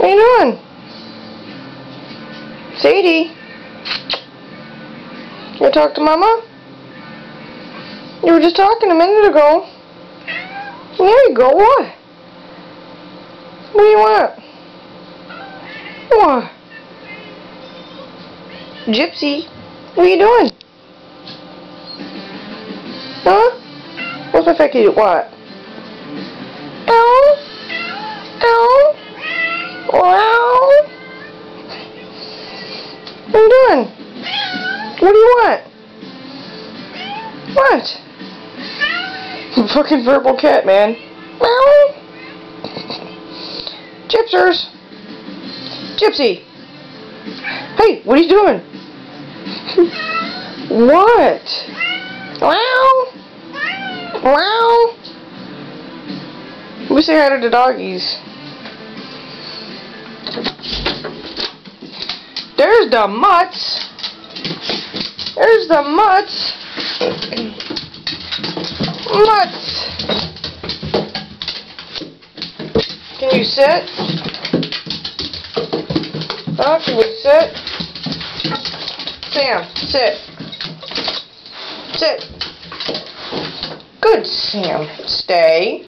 What are you doing? Sadie? You wanna talk to Mama? You were just talking a minute ago. There you go. What? What do you want? What? Gypsy, what are you doing? Huh? What's my fact you what? Ow! Ow! Wow! What are you doing? What do you want? What? Fucking verbal cat, man. Meow! Gypsers! Gypsy! Hey, what are you doing? What? Wow! Wow! We say hi to the doggies. There's the mutts. There's the mutts. Mutts. Can you sit? Huh? Can we sit? Sam, sit. Sit. Good, Sam. Stay.